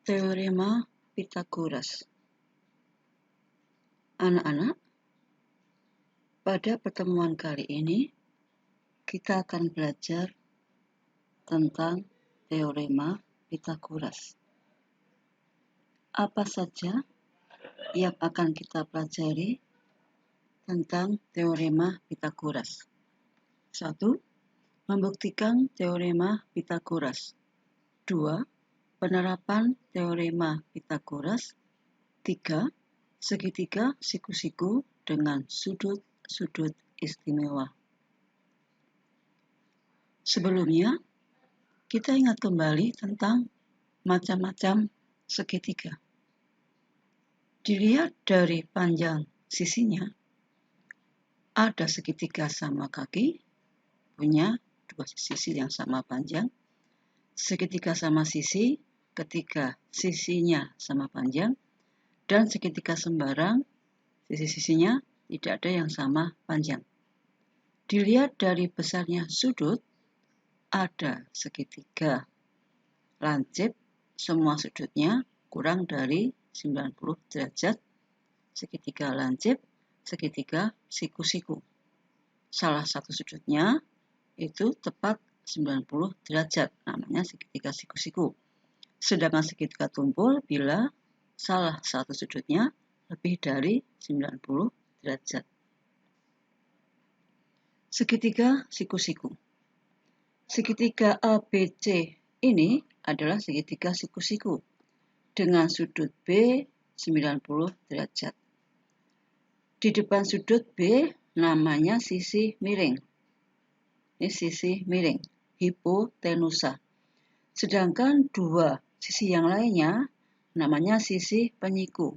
Teorema Pythagoras. Anak-anak, pada pertemuan kali ini kita akan belajar tentang Teorema Pythagoras. Apa saja yang akan kita pelajari tentang Teorema Pythagoras? 1. Membuktikan Teorema Pythagoras. 2. Penerapan Teorema Pythagoras. 3. Segitiga siku-siku dengan sudut-sudut istimewa. Sebelumnya, kita ingat kembali tentang macam-macam segitiga. Dilihat dari panjang sisinya, ada segitiga sama kaki, punya dua sisi yang sama panjang, segitiga sama sisi ketika sisinya sama panjang, dan segitiga sembarang, sisi-sisinya tidak ada yang sama panjang. Dilihat dari besarnya sudut, ada segitiga lancip, semua sudutnya kurang dari 90 derajat, segitiga lancip, segitiga siku-siku. Salah satu sudutnya itu tepat 90 derajat, namanya segitiga siku-siku. Sedangkan segitiga tumpul bila salah satu sudutnya lebih dari 90 derajat. Segitiga siku-siku. Segitiga ABC ini adalah segitiga siku-siku dengan sudut B 90 derajat. Di depan sudut B namanya sisi miring. Ini sisi miring, hipotenusa. Sedangkan dua sisi yang lainnya namanya sisi penyiku.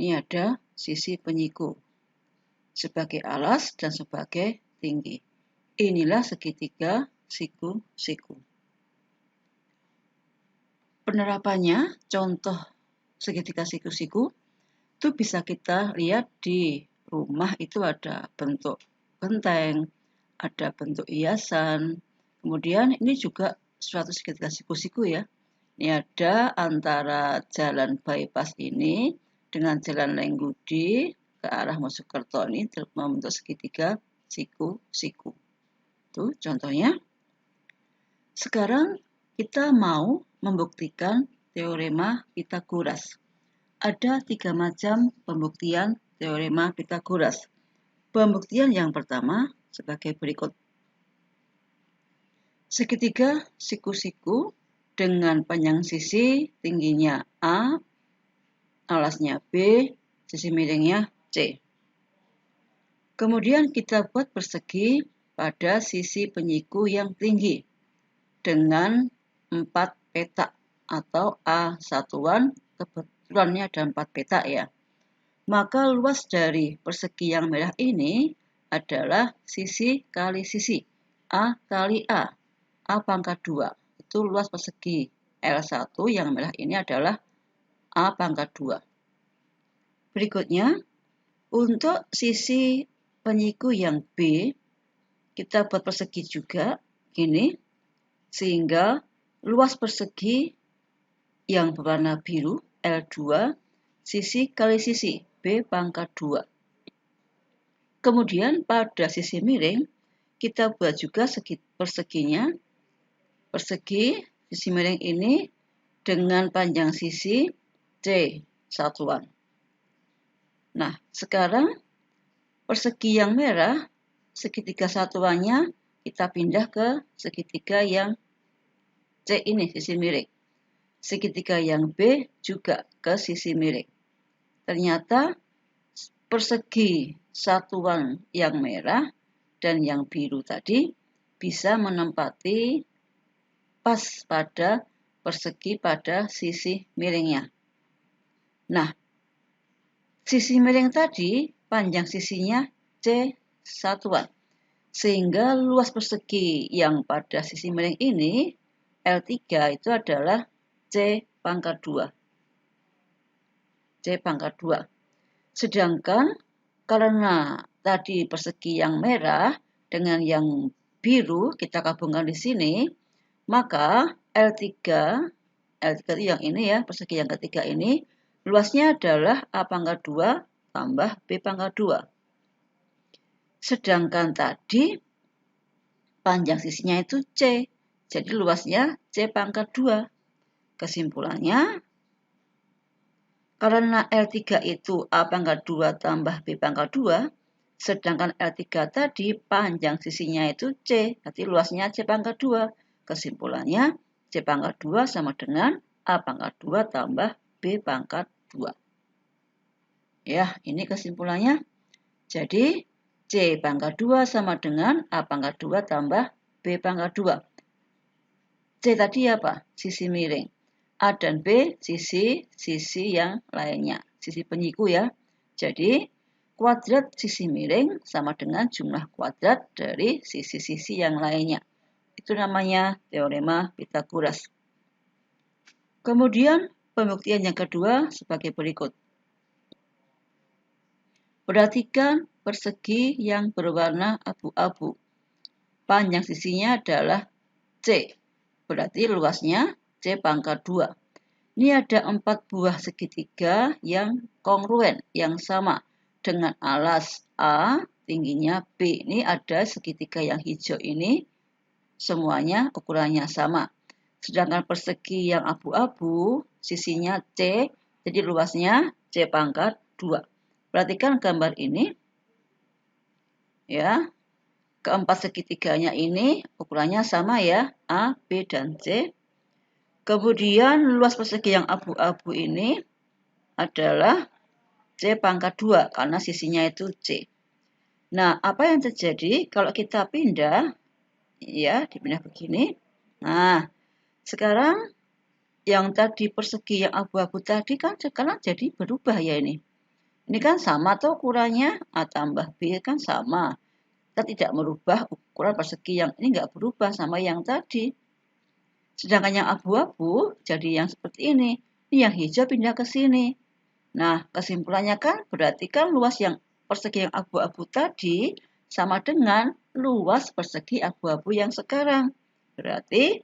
Ini ada sisi penyiku sebagai alas dan sebagai tinggi. Inilah segitiga siku-siku. Penerapannya, contoh segitiga siku-siku itu bisa kita lihat di rumah. Itu ada bentuk genteng, ada bentuk hiasan. Kemudian ini juga suatu segitiga siku-siku ya. Ini ada antara jalan bypass ini dengan jalan Lenggudi ke arah Mojokerto, ini membentuk segitiga siku-siku. Itu contohnya. Sekarang kita mau membuktikan Teorema Pythagoras. Ada 3 macam pembuktian Teorema Pythagoras. Pembuktian yang pertama sebagai berikut. Segitiga siku-siku dengan panjang sisi tingginya A, alasnya B, sisi miringnya C. Kemudian kita buat persegi pada sisi penyiku yang tinggi dengan 4 petak atau A satuan, kebetulannya ada 4 petak ya. Maka luas dari persegi yang merah ini adalah sisi kali sisi, A kali A pangkat 2. Itu luas persegi L1 yang merah ini adalah A pangkat 2. Berikutnya, untuk sisi penyiku yang B, kita buat persegi juga, gini, sehingga luas persegi yang berwarna biru, L2, sisi kali sisi, B pangkat 2. Kemudian pada sisi miring, kita buat juga perseginya. Persegi sisi miring ini dengan panjang sisi C satuan. Nah, sekarang persegi yang merah, segitiga satuannya kita pindah ke segitiga yang C ini, sisi miring. Segitiga yang B juga ke sisi miring. Ternyata persegi satuan yang merah dan yang biru tadi bisa menempati pas pada persegi pada sisi miringnya. Nah, sisi miring tadi panjang sisinya C satuan. Sehingga luas persegi yang pada sisi miring ini L3 itu adalah C pangkat 2. C pangkat 2. Sedangkan karena tadi persegi yang merah dengan yang biru kita gabungkan di sini, maka L3 L3 itu yang ini ya, persegi yang ketiga ini. Luasnya adalah A pangkat 2 tambah B pangkat 2. Sedangkan tadi panjang sisinya itu C. Jadi luasnya C pangkat 2. Kesimpulannya, karena L3 itu A pangkat 2 tambah B pangkat 2, sedangkan L3 tadi panjang sisinya itu C, berarti luasnya C pangkat 2. Kesimpulannya, C pangkat 2 sama dengan A pangkat 2 tambah B pangkat 2. Ya, ini kesimpulannya. Jadi, C pangkat 2 sama dengan A pangkat 2 tambah B pangkat 2. C tadi apa? Sisi miring. A dan B sisi yang lainnya. Sisi penyiku ya. Jadi, kuadrat sisi miring sama dengan jumlah kuadrat dari sisi-sisi yang lainnya. Itu namanya teorema Pythagoras. Kemudian, pembuktian yang kedua sebagai berikut. Perhatikan persegi yang berwarna abu-abu. Panjang sisinya adalah C. Berarti luasnya C pangkat 2. Ini ada 4 buah segitiga yang kongruen, yang sama dengan alas A, tingginya B. Ini ada segitiga yang hijau ini, semuanya ukurannya sama. Sedangkan persegi yang abu-abu, sisinya C, jadi luasnya C pangkat 2. Perhatikan gambar ini. Ya. Keempat segitiganya ini ukurannya sama ya, A, B, dan C. Kemudian luas persegi yang abu-abu ini adalah C pangkat 2 karena sisinya itu C. Nah, apa yang terjadi kalau kita pindah, ya, dipindah begini. Nah, sekarang yang tadi persegi yang abu-abu tadi kan sekarang jadi berubah ya ini. Ini kan sama tuh ukurannya, A tambah B kan sama. Kita tidak merubah ukuran persegi yang ini nggak berubah sama yang tadi. Sedangkan yang abu-abu jadi yang seperti ini. Ini yang hijau pindah ke sini. Nah, kesimpulannya kan berarti kan luas yang persegi yang abu-abu tadi sama dengan luas persegi abu-abu yang sekarang. Berarti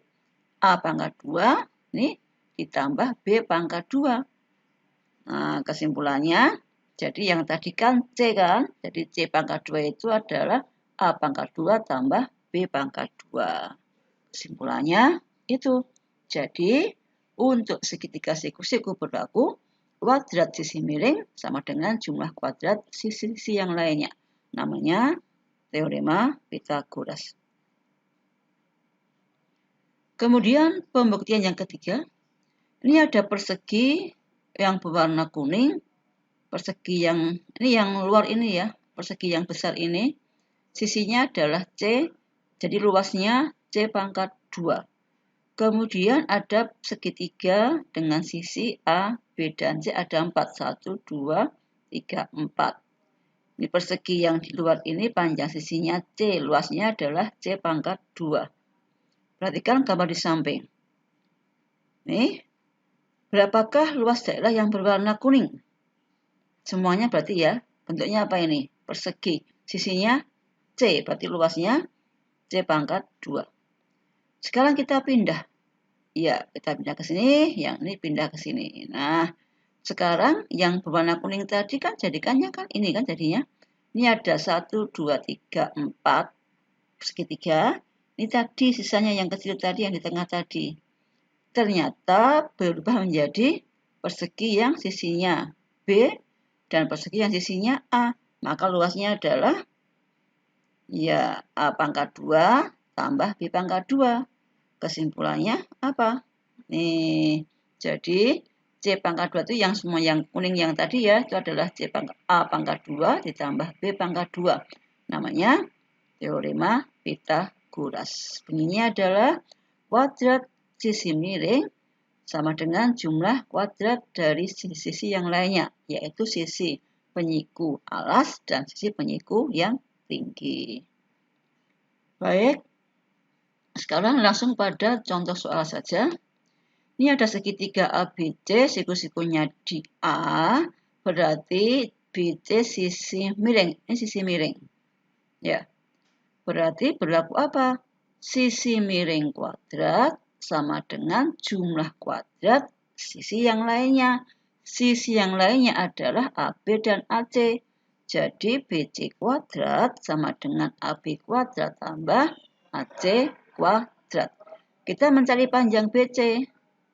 A pangkat 2 ini ditambah B pangkat 2. Nah, kesimpulannya jadi yang tadi kan C kan. Jadi C pangkat 2 itu adalah A pangkat 2 tambah B pangkat 2. Kesimpulannya itu. Jadi, untuk segitiga siku-siku berlaku, kuadrat sisi miring sama dengan jumlah kuadrat sisi-sisi yang lainnya. Namanya teorema Pythagoras. Kemudian, pembuktian yang ketiga. Ini ada persegi yang berwarna kuning. Persegi yang ini yang luar ini ya, persegi yang besar ini. Sisinya adalah C, jadi luasnya C pangkat 2. Kemudian ada segitiga dengan sisi A, B, dan C ada 4. 1, 2, 3, 4. Ini persegi yang di luar ini panjang sisinya C, luasnya adalah C pangkat 2. Perhatikan gambar di samping. Nih, berapakah luas daerah yang berwarna kuning? Semuanya berarti ya, bentuknya apa ini? Persegi. Sisinya C, berarti luasnya C pangkat 2. Sekarang kita pindah. Ya, kita pindah ke sini, yang ini pindah ke sini. Nah, sekarang yang berwarna kuning tadi kan jadikannya kan ini kan jadinya. Ini ada 1, 2, 3, 4 segitiga. Ini tadi sisanya yang kecil tadi yang di tengah tadi. Ternyata berubah menjadi persegi yang sisinya B dan persegi yang sisinya A. Maka luasnya adalah ya A pangkat 2 tambah B pangkat 2. Kesimpulannya apa? Nih, jadi C pangkat 2 itu yang semua yang kuning yang tadi ya, itu adalah C pangkat A pangkat 2 ditambah B pangkat 2. Namanya teorema Pythagoras. Bunyinya adalah kuadrat sisi miring sama dengan jumlah kuadrat dari sisi yang lainnya, yaitu sisi penyiku alas dan sisi penyiku yang tinggi. Baik, sekarang langsung pada contoh soal saja. Ini ada segitiga ABC, siku-sikunya di A, berarti BC sisi miring. Ini sisi miring. Ya, berarti berlaku apa? Sisi miring kuadrat sama dengan jumlah kuadrat sisi yang lainnya. Sisi yang lainnya adalah AB dan AC. Jadi BC kuadrat sama dengan AB kuadrat tambah AC kuadrat. Kita mencari panjang BC.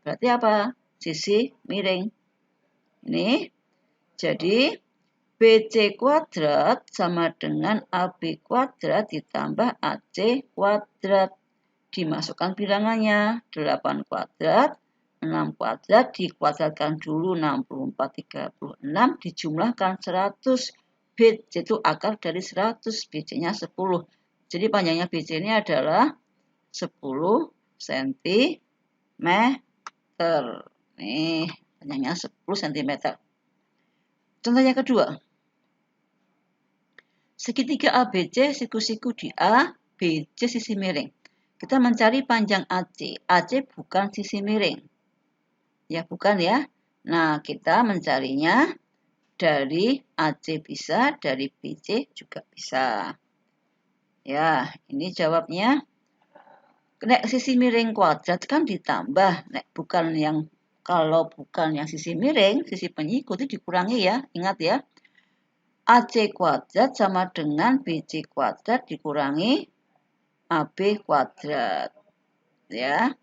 Berarti apa? Sisi miring. Ini. Jadi BC kuadrat sama dengan AB kuadrat ditambah AC kuadrat. Dimasukkan bilangannya 8 kuadrat, 6 kuadrat, dikuadratkan dulu 64, 36, dijumlahkan 100. BC itu akar dari 100, BC-nya 10. Jadi panjangnya BC ini adalah 10 cm. Nih, panjangnya 10 cm. Contoh yang kedua. Segitiga ABC siku-siku di A, BC sisi miring. Kita mencari panjang AC. AC bukan sisi miring. Ya, bukan ya. Nah, kita mencarinya dari AC bisa, dari BC juga bisa. Ya, ini jawabnya. Nek sisi miring kuadrat kan ditambah. Nek bukan yang, kalau bukan yang sisi miring, sisi penyiku itu dikurangi ya. Ingat ya. AC kuadrat sama dengan BC kuadrat dikurangi AB kuadrat. Ya.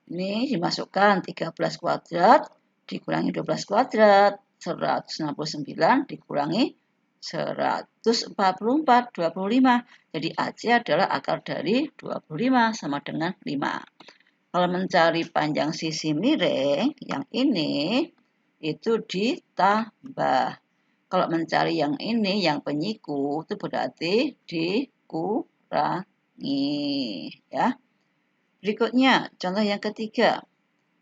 Ini dimasukkan 13 kuadrat dikurangi 12 kuadrat. 169 dikurangi 144, 25. Jadi AC adalah akar dari 25 sama dengan 5. Kalau mencari panjang sisi miring, yang ini itu ditambah. Kalau mencari yang ini, yang penyiku, itu berarti dikurangi. Ya. Berikutnya, contoh yang ketiga.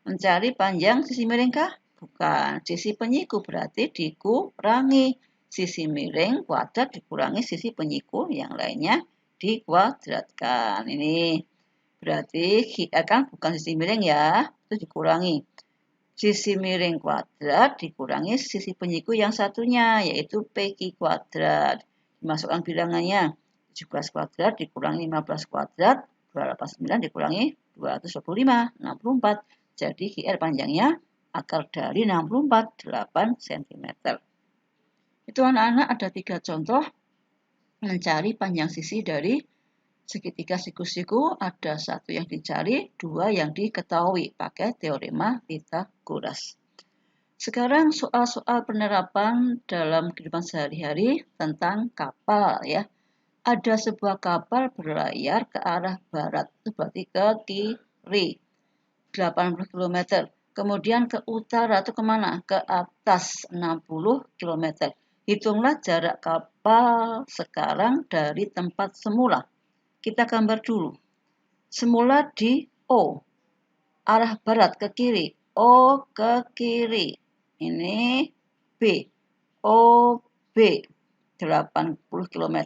Mencari panjang sisi miring kah? Bukan. Sisi penyiku berarti dikurangi. Sisi miring kuadrat dikurangi sisi penyiku yang lainnya dikuadratkan. Ini berarti kan bukan sisi miring ya, itu dikurangi. Sisi miring kuadrat dikurangi sisi penyiku yang satunya, yaitu PQ kuadrat. Dimasukkan bilangannya 17 kuadrat dikurangi 15 kuadrat, 289 dikurangi 225, 64. Jadi GR panjangnya akar dari 64, 8 cm. Itu anak-anak ada 3 contoh mencari panjang sisi dari segitiga siku-siku. Ada 1 yang dicari, 2 yang diketahui pakai teorema Pythagoras. Sekarang soal-soal penerapan dalam kehidupan sehari-hari tentang kapal ya. Ada sebuah kapal berlayar ke arah barat, itu berarti ke kiri 80 km. Kemudian ke utara itu kemana? Ke atas 60 km. Hitunglah jarak kapal sekarang dari tempat semula. Kita gambar dulu. Semula di O. Arah barat ke kiri. O ke kiri. Ini B. O B 80 km.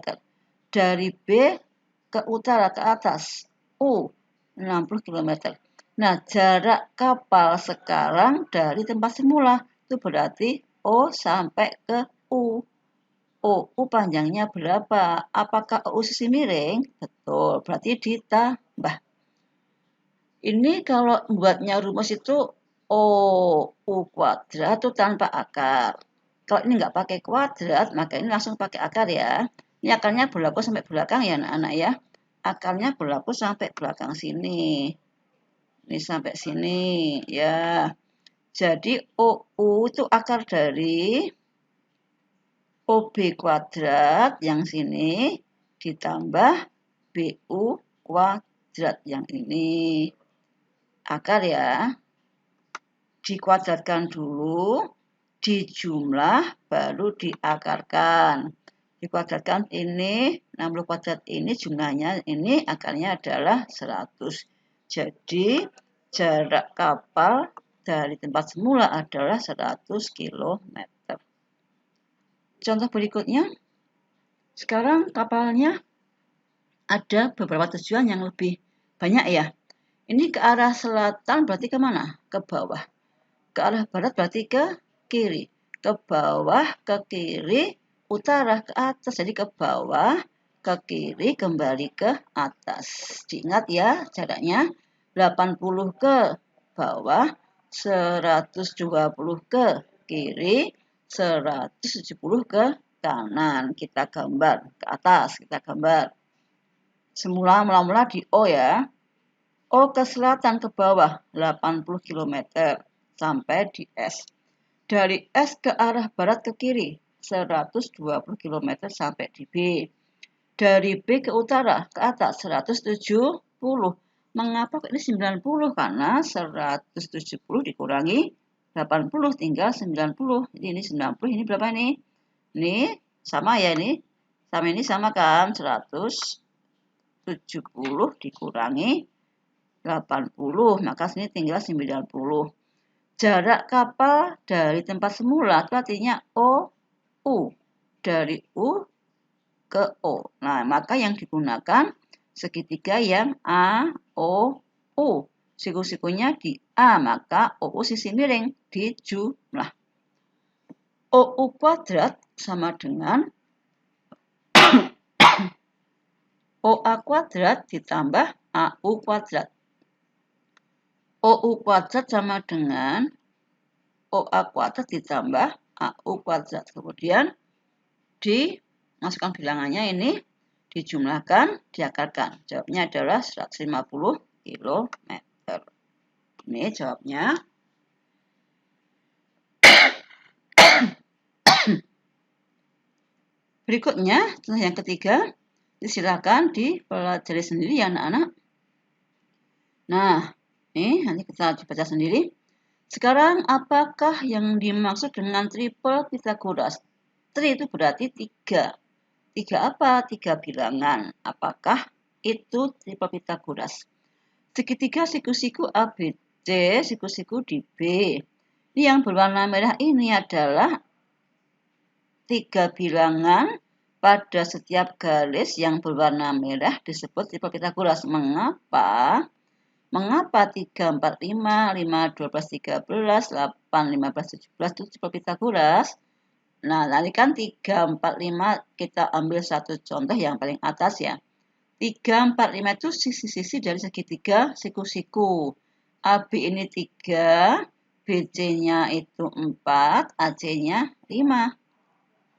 Dari B ke utara ke atas. U 60 km. Nah, jarak kapal sekarang dari tempat semula itu berarti O sampai ke U. U panjangnya berapa? Apakah U sisi miring? Betul, berarti ditambah. Ini kalau buatnya rumus itu O U kuadrat itu tanpa akar. Kalau ini nggak pakai kuadrat, maka ini langsung pakai akar ya. Ini akarnya berlaku sampai belakang ya anak-anak ya. Akarnya berlaku sampai belakang sini. Ini sampai sini ya. Jadi OU itu akar dari OB kuadrat yang sini ditambah BU kuadrat yang ini. Akar ya. Dikuadratkan dulu, dijumlah, baru diakarkan. Dikuadratkan ini, 60 kuadrat ini jumlahnya, ini akarnya adalah 100. Jadi, jarak kapal dari tempat semula adalah 100 km. Contoh berikutnya, sekarang kapalnya ada beberapa tujuan yang lebih banyak ya. Ini ke arah selatan berarti kemana? Ke bawah. Ke arah barat berarti ke kiri. Ke bawah, ke kiri, utara, ke atas. Jadi ke bawah, ke kiri, kembali ke atas. Diingat ya jaraknya. 80 ke bawah, 120 ke kiri, 170 ke kanan. Kita gambar ke atas, kita gambar. Mula-mula di O ya. O ke selatan ke bawah 80 km sampai di S. Dari S ke arah barat ke kiri 120 km sampai di B. Dari B ke utara ke atas 170. Mengapa ini 90? Karena 170 dikurangi 80 tinggal 90. Jadi ini 90, ini berapa ini? Ini sama ya ini. Sama ini sama kan? 170 dikurangi 80. Maka sini tinggal 90. Jarak kapal dari tempat semula itu artinya OU. Dari U ke O. Nah, maka yang digunakan segitiga yang AOU. Siku-sikunya di A, maka OU sisi miring di jumlah. OU kuadrat sama dengan OA kuadrat ditambah AU kuadrat. OU kuadrat sama dengan OA kuadrat ditambah AU kuadrat. Kemudian dimasukkan bilangannya ini, dijumlahkan, diakarkan. Jawabnya adalah 150 km. Ini jawabnya. Berikutnya, yang ketiga, silakan dipelajari sendiri ya anak-anak. Nah, ini nanti kita baca sendiri. Sekarang, apakah yang dimaksud dengan triple Pythagoras? Tri itu berarti 3. 3 apa? 3 bilangan. Apakah itu triple Pythagoras? Segitiga siku-siku ABC, siku-siku di B. Ini yang berwarna merah ini adalah 3 bilangan pada setiap garis yang berwarna merah disebut triple Pythagoras. Mengapa? Mengapa 3, 4, 5, 5, 12, 13, 8, 15, 17 itu triple Pythagoras? Nah, tadi kan 3, 4, 5 kita ambil satu contoh yang paling atas ya. 3, 4, 5 itu sisi-sisi dari segitiga siku-siku. AB ini 3, BC-nya itu 4, AC-nya 5.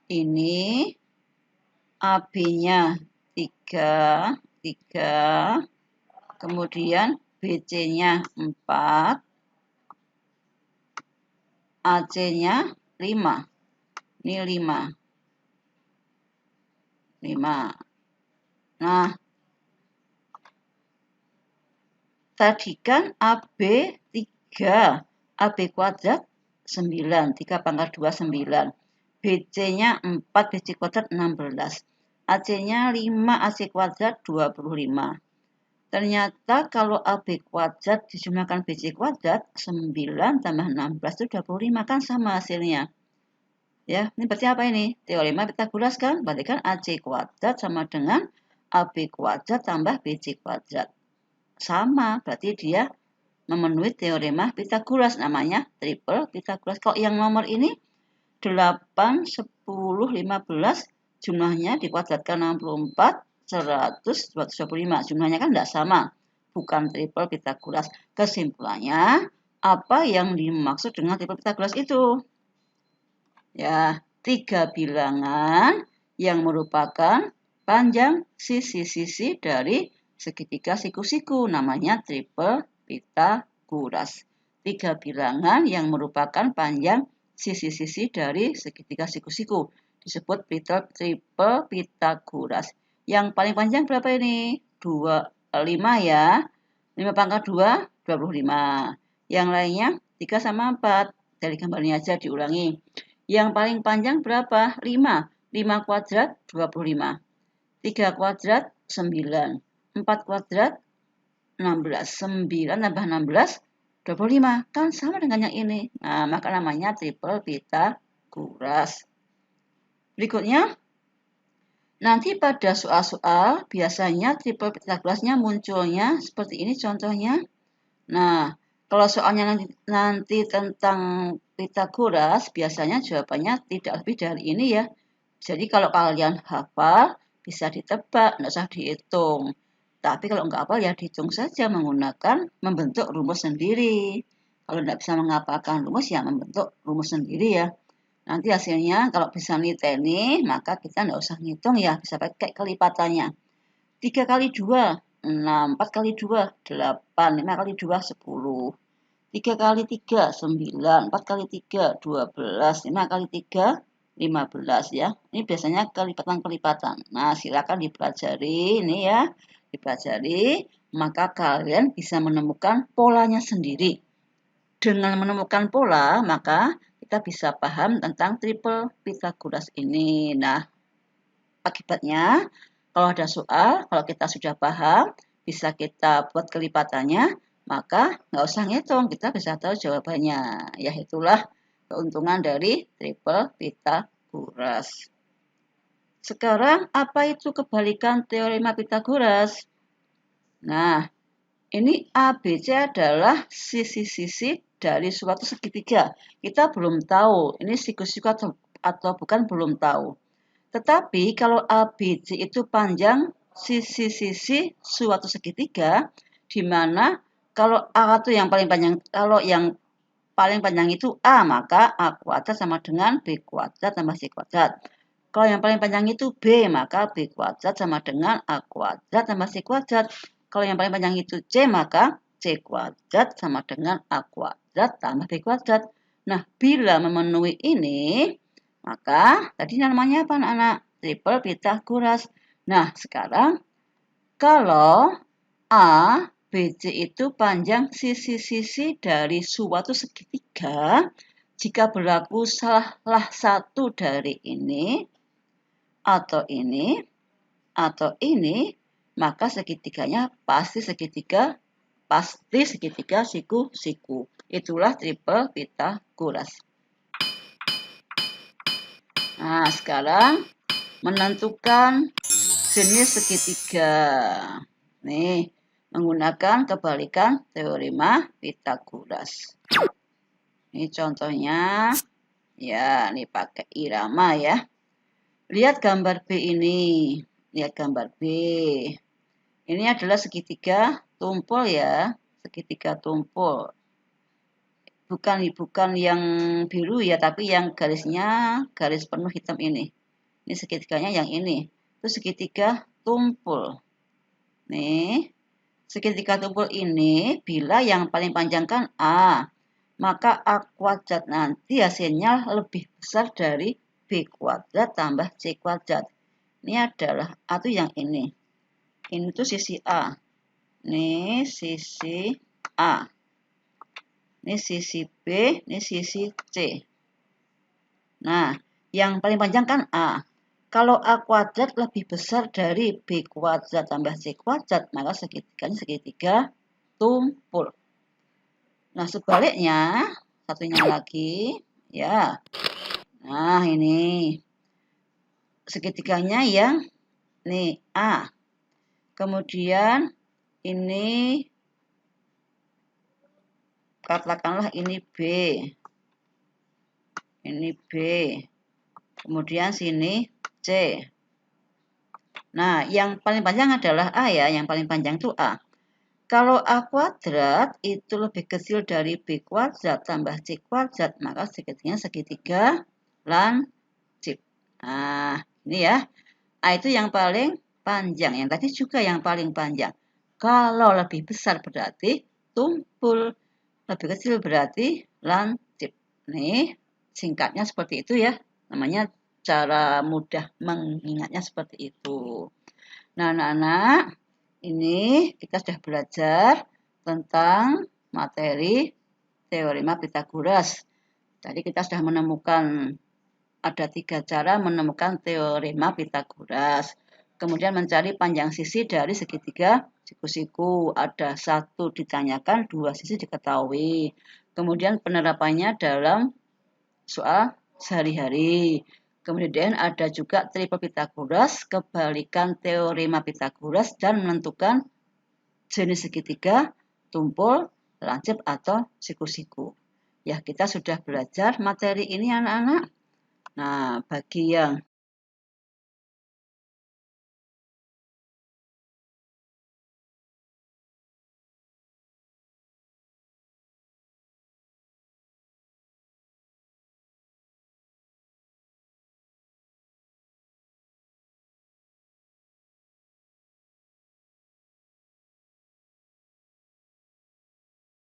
Ini AB-nya 3, kemudian BC-nya 4, AC-nya 5. Ini 5. Nah, tadi kan AB 3, AB kuadrat 9, 3 pangkat 2, 9. BC-nya 4, BC kuadrat 16. AC-nya 5, AC kuadrat 25. Ternyata kalau AB kuadrat dijumlahkan BC kuadrat, 9 tambah 16 itu 25, kan sama hasilnya. Ya, ini berarti apa ini? Teorema Pythagoras kan? Berarti kan AC kuadrat sama dengan AB kuadrat tambah BC kuadrat. Sama, berarti dia memenuhi teorema Pythagoras, namanya triple Pythagoras. Kalau yang nomor ini 8, 10, 15, jumlahnya dikuadratkan 64, 100, 225. Jumlahnya kan tidak sama, bukan triple Pythagoras. Kesimpulannya, apa yang dimaksud dengan triple Pythagoras itu? Ya, 3 bilangan yang merupakan panjang sisi-sisi dari segitiga siku-siku, namanya triple Pythagoras. 3 bilangan yang merupakan panjang sisi-sisi dari segitiga siku-siku disebut triple Pythagoras. Yang paling panjang berapa ini? 5 ya. 5 pangkat 2, 25. Yang lainnya 3 sama 4. Dari gambarnya aja diulangi. Yang paling panjang berapa? 5. 5 kuadrat 25. 3 kuadrat 9. 4 kuadrat 16. 9 tambah 16 25. Kan sama dengan yang ini. Nah, maka namanya triple Pythagoras. Berikutnya, nanti pada soal-soal biasanya triple Pythagorasnya munculnya seperti ini contohnya. Nah, kalau soalnya nanti tentang Pythagoras, biasanya jawabannya tidak lebih dari ini ya. Jadi kalau kalian hafal, bisa ditebak, nggak usah dihitung. Tapi kalau nggak hafal ya dihitung saja menggunakan membentuk rumus sendiri. Kalau tidak bisa menghafalkan rumus ya membentuk rumus sendiri ya. Nanti hasilnya kalau bisa niteni maka kita nggak usah ngitung ya, bisa pakai kelipatannya. 3 kali 2, 6, 4 kali 2, 8, 5 kali 2, 10. 3 kali 3, 9, 4 kali 3, 12, 5 kali 3, 15 ya. Ini biasanya kelipatan-kelipatan. Nah, silakan dipelajari ini ya. Dipelajari, maka kalian bisa menemukan polanya sendiri. Dengan menemukan pola, maka kita bisa paham tentang triple Pythagoras ini. Nah, akibatnya, kalau ada soal, kalau kita sudah paham, bisa kita buat kelipatannya, maka nggak usah ngitung, kita bisa tahu jawabannya. Ya, itulah keuntungan dari triple Pythagoras. Sekarang, apa itu kebalikan teorema Pythagoras? Nah, ini ABC adalah sisi-sisi dari suatu segitiga. Kita belum tahu, ini siku-siku atau bukan belum tahu. Tetapi kalau ABC itu panjang sisi-sisi suatu segitiga, di mana kalau A itu yang paling panjang, kalau yang paling panjang itu A, maka A kuadrat sama dengan B kuadrat tambah C kuadrat. Kalau yang paling panjang itu B, maka B kuadrat sama dengan A kuadrat tambah C kuadrat. Kalau yang paling panjang itu C, maka C kuadrat sama dengan A kuadrat tambah B kuadrat. Nah, bila memenuhi ini, maka tadi namanya apa anak-anak? Triple Pythagoras. Nah, sekarang kalau A, BC itu panjang sisi-sisi dari suatu segitiga, jika berlaku salah satu dari ini, atau ini, maka segitiganya pasti segitiga siku-siku. Itulah triple Pythagoras. Nah, sekarang menentukan jenis segitiga. Nih, menggunakan kebalikan teorema Pythagoras. Ini contohnya, ya, ini pakai irama ya. Lihat gambar B ini. Lihat gambar B. Ini adalah segitiga tumpul ya. Segitiga tumpul. Bukan yang biru ya, tapi yang garisnya garis penuh hitam ini. Ini segitiganya yang ini. Itu segitiga tumpul. Nih. Segitiga tumpul ini bila yang paling panjang kan A. Maka A kuadrat nanti hasilnya lebih besar dari B kuadrat tambah C kuadrat. Ini adalah A itu yang ini. Ini tuh sisi A. Ini sisi A. Ini sisi B, ini sisi C. Nah, yang paling panjang kan A. Kalau A kuadrat lebih besar dari B kuadrat tambah C kuadrat, maka segitiganya segitiga tumpul. Nah, sebaliknya, satunya lagi, ya. Nah, ini segitiganya yang nih A. Kemudian ini katakanlah ini B. Ini B. Kemudian sini C. Nah, yang paling panjang adalah A ya, yang paling panjang itu A. Kalau A kuadrat itu lebih kecil dari B kuadrat tambah C kuadrat, maka segitiganya segitiga lancip. Nah, ini ya. A itu yang paling panjang. Yang tadi juga yang paling panjang. Kalau lebih besar berarti tumpul. Lebih kecil berarti lancip. Nih, singkatnya seperti itu ya. Namanya cara mudah mengingatnya seperti itu. Nah, anak-anak, ini kita sudah belajar tentang materi teorema Pythagoras. Tadi kita sudah menemukan ada 3 cara menemukan teorema Pythagoras. Kemudian mencari panjang sisi dari segitiga siku-siku. Ada 1 ditanyakan, 2 sisi diketahui. Kemudian penerapannya dalam soal sehari-hari. Kemudian ada juga triple Pythagoras, kebalikan teorema Pythagoras, dan menentukan jenis segitiga, tumpul, lancip, atau siku-siku. Ya, kita sudah belajar materi ini anak-anak. Nah, bagi yang